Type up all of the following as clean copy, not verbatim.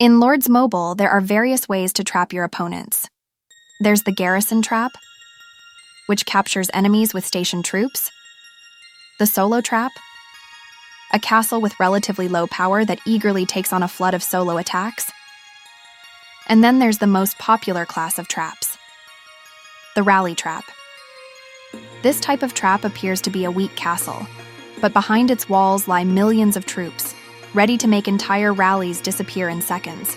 In Lord's Mobile, there are various ways to trap your opponents. There's the garrison trap, which captures enemies with stationed troops. The solo trap, a castle with relatively low power that eagerly takes on a flood of solo attacks. And then there's the most popular class of traps, the Rallytrap. This type of trap appears to be a weak castle, but behind its walls lie millions of troops, ready to make entire rallies disappear in seconds.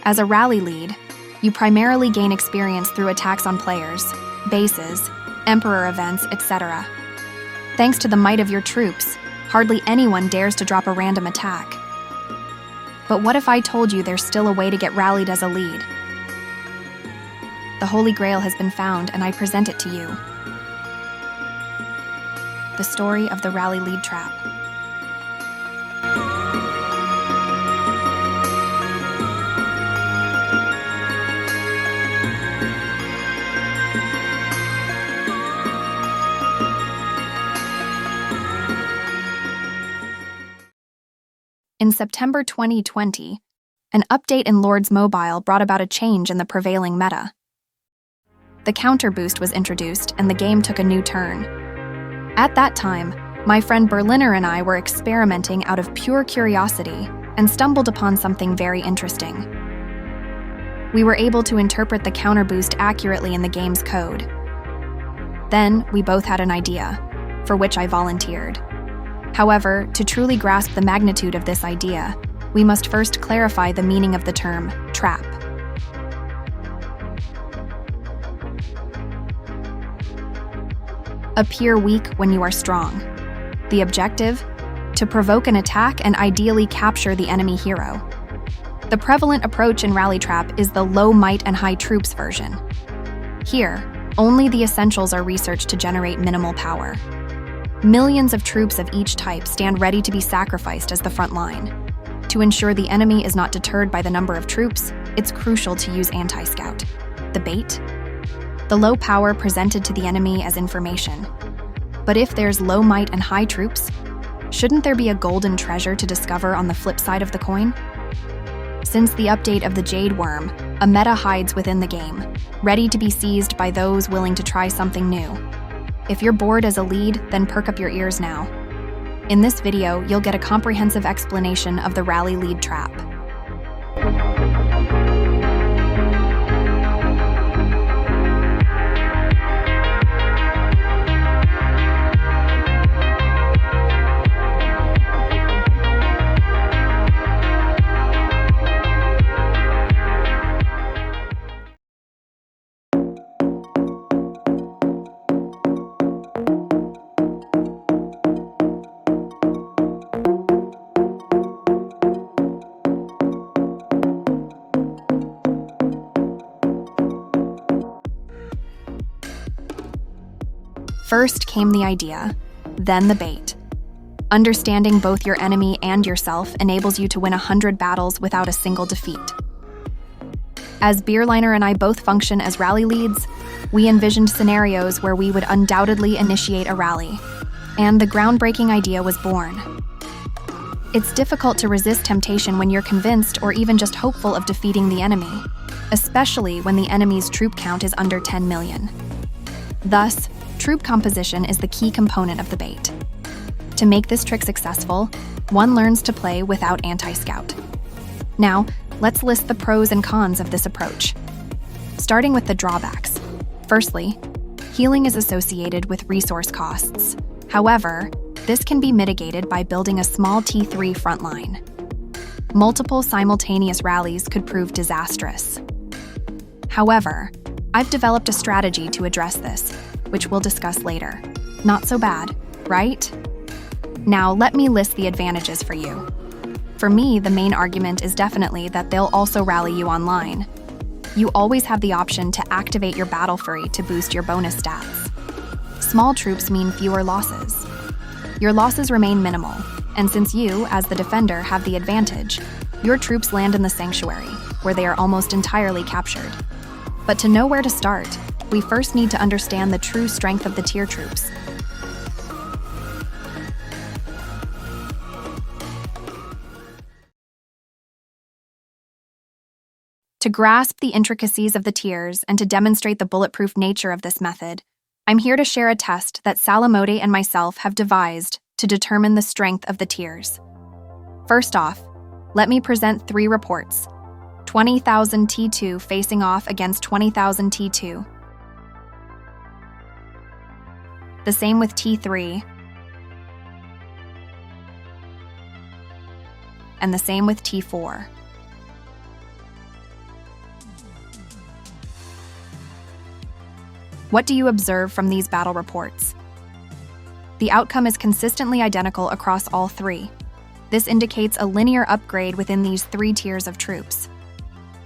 As a rally lead, you primarily gain experience through attacks on players, bases, Emperor events, etc. Thanks to the might of your troops, hardly anyone dares to drop a random attack. But what if I told you there's still a way to get rallied as a lead? The Holy Grail has been found, and I present it to you. The story of the Rallyleadtrap. In September 2020, an update in Lord's Mobile brought about a change in the prevailing meta. The counter boost was introduced and the game took a new turn. At that time, my friend Berliner and I were experimenting out of pure curiosity and stumbled upon something very interesting. We were able to interpret the counter boost accurately in the game's code. Then, we both had an idea, for which I volunteered. However, to truly grasp the magnitude of this idea, we must first clarify the meaning of the term trap. Appear weak when you are strong. The objective? To provoke an attack and ideally capture the enemy hero. The prevalent approach in Rallytrap is the low might and high troops version. Here, only the essentials are researched to generate minimal power. Millions of troops of each type stand ready to be sacrificed as the front line. To ensure the enemy is not deterred by the number of troops, it's crucial to use anti-scout. The bait? The low power presented to the enemy as information. But if there's low might and high troops, shouldn't there be a golden treasure to discover on the flip side of the coin? Since the update of the Jade Worm, a meta hides within the game, ready to be seized by those willing to try something new. If you're bored as a lead, then perk up your ears now. In this video, you'll get a comprehensive explanation of the Rallyleadtrap. First came the idea, then the bait. Understanding both your enemy and yourself enables you to win 100 battles without a single defeat. As Beerliner and I both function as rally leads, we envisioned scenarios where we would undoubtedly initiate a rally, and the groundbreaking idea was born. It's difficult to resist temptation when you're convinced or even just hopeful of defeating the enemy, especially when the enemy's troop count is under 10 million. Thus, troop composition is the key component of the bait. To make this trick successful, one learns to play without anti-scout. Now, let's list the pros and cons of this approach. Starting with the drawbacks. Firstly, healing is associated with resource costs. However, this can be mitigated by building a small T3 front line. Multiple simultaneous rallies could prove disastrous. However, I've developed a strategy to address this, which we'll discuss later. Not so bad, right? Now, let me list the advantages for you. For me, the main argument is definitely that they'll also rally you online. You always have the option to activate your Battle Fury to boost your bonus stats. Small troops mean fewer losses. Your losses remain minimal, and since you, as the defender, have the advantage, your troops land in the Sanctuary, where they are almost entirely captured. But to know where to start, we first need to understand the true strength of the tier troops. To grasp the intricacies of the tiers and to demonstrate the bulletproof nature of this method, I'm here to share a test that Salamode and myself have devised to determine the strength of the tiers. First off, let me present 3 reports: 20,000 T2 facing off against 20,000 T2. The same with T3. And the same with T4. What do you observe from these battle reports? The outcome is consistently identical across all 3. This indicates a linear upgrade within these 3 tiers of troops.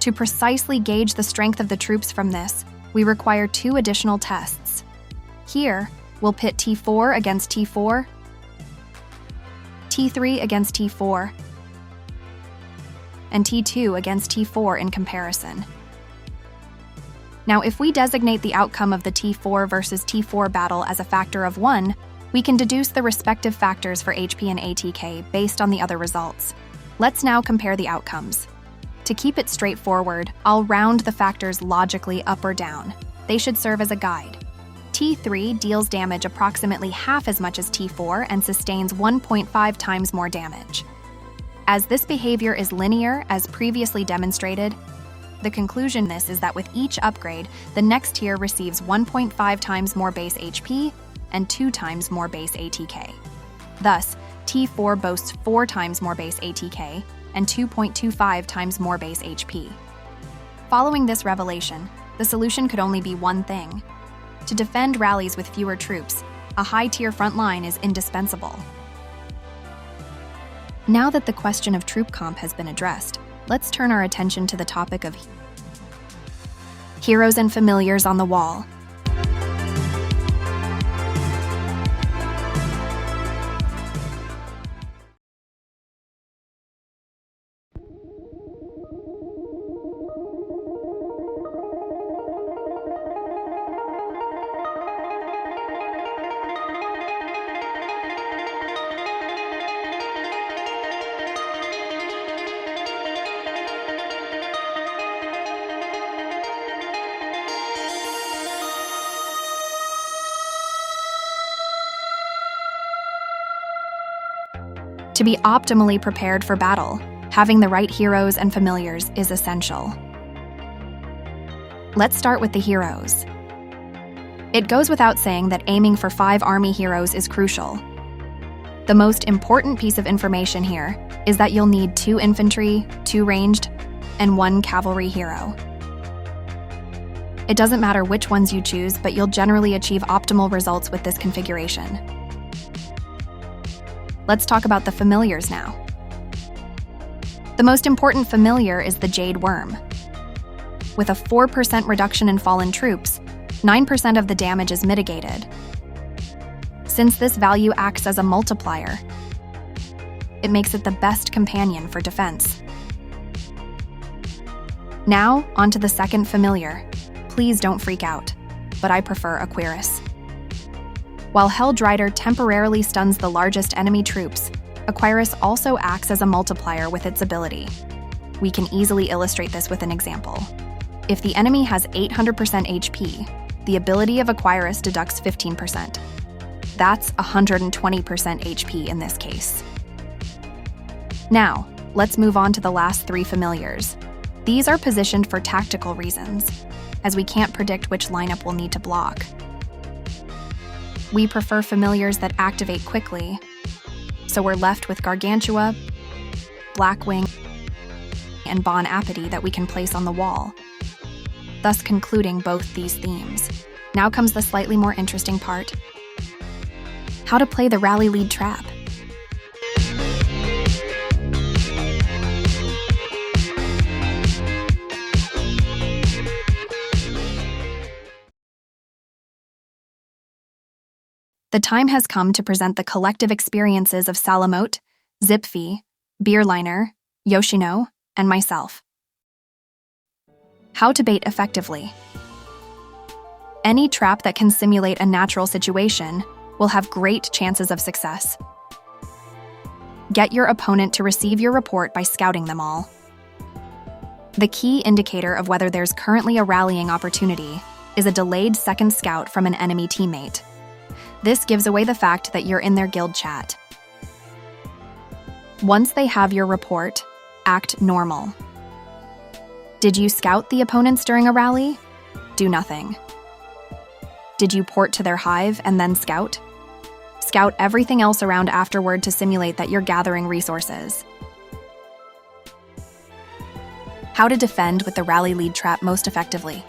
To precisely gauge the strength of the troops from this, we require 2 additional tests. Here, we'll pit T4 against T4, T3 against T4, and T2 against T4 in comparison. Now, if we designate the outcome of the T4 versus T4 battle as a factor of 1, we can deduce the respective factors for HP and ATK based on the other results. Let's now compare the outcomes. To keep it straightforward, I'll round the factors logically up or down. They should serve as a guide. T3 deals damage approximately half as much as T4 and sustains 1.5 times more damage. As this behavior is linear, as previously demonstrated, the conclusion is that with each upgrade, the next tier receives 1.5 times more base HP and 2 times more base ATK. Thus, T4 boasts 4 times more base ATK and 2.25 times more base HP. Following this revelation, the solution could only be one thing. To defend rallies with fewer troops, a high-tier front line is indispensable. Now that the question of Troopcomp has been addressed, let's turn our attention to the topic of heroes and familiars on the wall. To be optimally prepared for battle, having the right heroes and familiars is essential. Let's start with the heroes. It goes without saying that aiming for 5 army heroes is crucial. The most important piece of information here is that you'll need 2 infantry, 2 ranged, and 1 cavalry hero. It doesn't matter which ones you choose, but you'll generally achieve optimal results with this configuration. Let's talk about the familiars now. The most important familiar is the Jade Worm. With a 4% reduction in fallen troops, 9% of the damage is mitigated. Since this value acts as a multiplier, it makes it the best companion for defense. Now, onto the second familiar. Please don't freak out, but I prefer Aquarius. While Helldrider temporarily stuns the largest enemy troops, Aquarius also acts as a multiplier with its ability. We can easily illustrate this with an example. If the enemy has 800% HP, the ability of Aquarius deducts 15%. That's 120% HP in this case. Now, let's move on to the last 3 familiars. These are positioned for tactical reasons, as we can't predict which lineup we'll need to block. We prefer familiars that activate quickly, so we're left with Gargantua, Blackwing, and Bon Appetit that we can place on the wall, thus concluding both these themes. Now comes the slightly more interesting part: how to play the Rallyleadtrap. The time has come to present the collective experiences of Salamote, Zipfi, Beerliner, Yoshino, and myself. How to bait effectively. Any trap that can simulate a natural situation will have great chances of success. Get your opponent to receive your report by scouting them all. The key indicator of whether there's currently a rallying opportunity is a delayed second scout from an enemy teammate. This gives away the fact that you're in their guild chat. Once they have your report, act normal. Did you scout the opponents during a rally? Do nothing. Did you port to their hive and then scout? Scout everything else around afterward to simulate that you're gathering resources. How to defend with the Rallyleadtrap most effectively.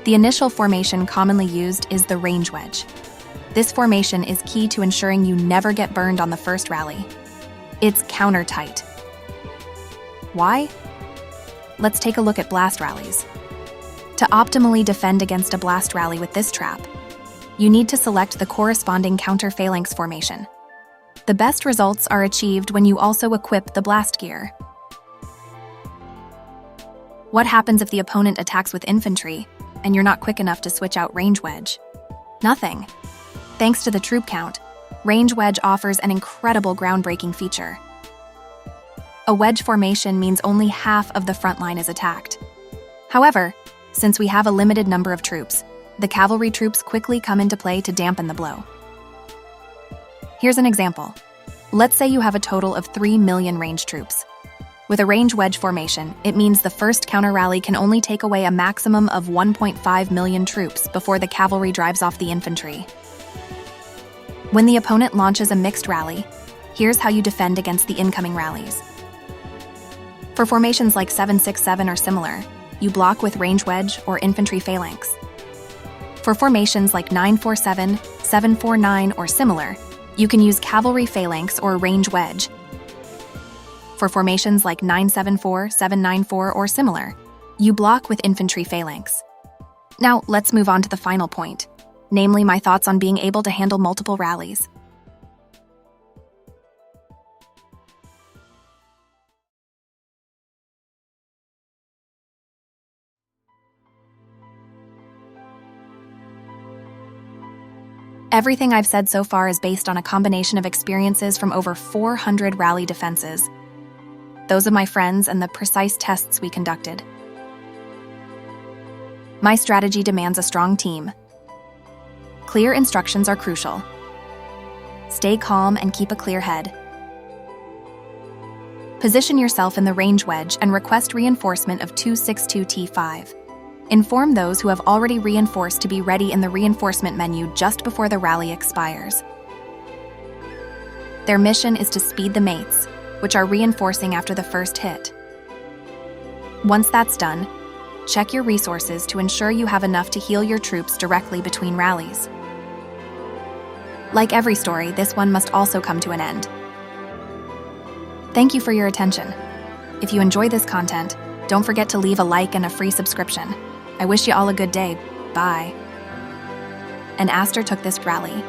The initial formation commonly used is the range wedge. This formation is key to ensuring you never get burned on the first rally. It's counter-tight. Why? Let's take a look at blast rallies. To optimally defend against a blast rally with this trap, you need to select the corresponding counter-phalanx formation. The best results are achieved when you also equip the blast gear. What happens if the opponent attacks with infantry and you're not quick enough to switch out range wedge? Nothing. Thanks to the troop count, range wedge offers an incredible groundbreaking feature. A wedge formation means only half of the front line is attacked. However, since we have a limited number of troops, the cavalry troops quickly come into play to dampen the blow. Here's an example. Let's say you have a total of 3 million range troops. With a range wedge formation, it means the first counter rally can only take away a maximum of 1.5 million troops before the cavalry drives off the infantry. When the opponent launches a mixed rally, here's how you defend against the incoming rallies. For formations like 7-6-7 or similar, you block with range wedge or infantry phalanx. For formations like 9-4-7, 7-4-9 or similar, you can use cavalry phalanx or range wedge. For formations like 9-7-4, 7-9-4 or similar, you block with infantry phalanx. Now, let's move on to the final point, namely my thoughts on being able to handle multiple rallies. Everything I've said so far is based on a combination of experiences from over 400 rally defenses, those of my friends, and the precise tests we conducted. My strategy demands a strong team. Clear instructions are crucial. Stay calm and keep a clear head. Position yourself in the range wedge and request reinforcement of 262T5. Inform those who have already reinforced to be ready in the reinforcement menu just before the rally expires. Their mission is to speed the mates, which are reinforcing after the first hit. Once that's done, check your resources to ensure you have enough to heal your troops directly between rallies. Like every story, this one must also come to an end. Thank you for your attention. If you enjoy this content, don't forget to leave a like and a free subscription. I wish you all a good day. Bye. And Aster took this rally.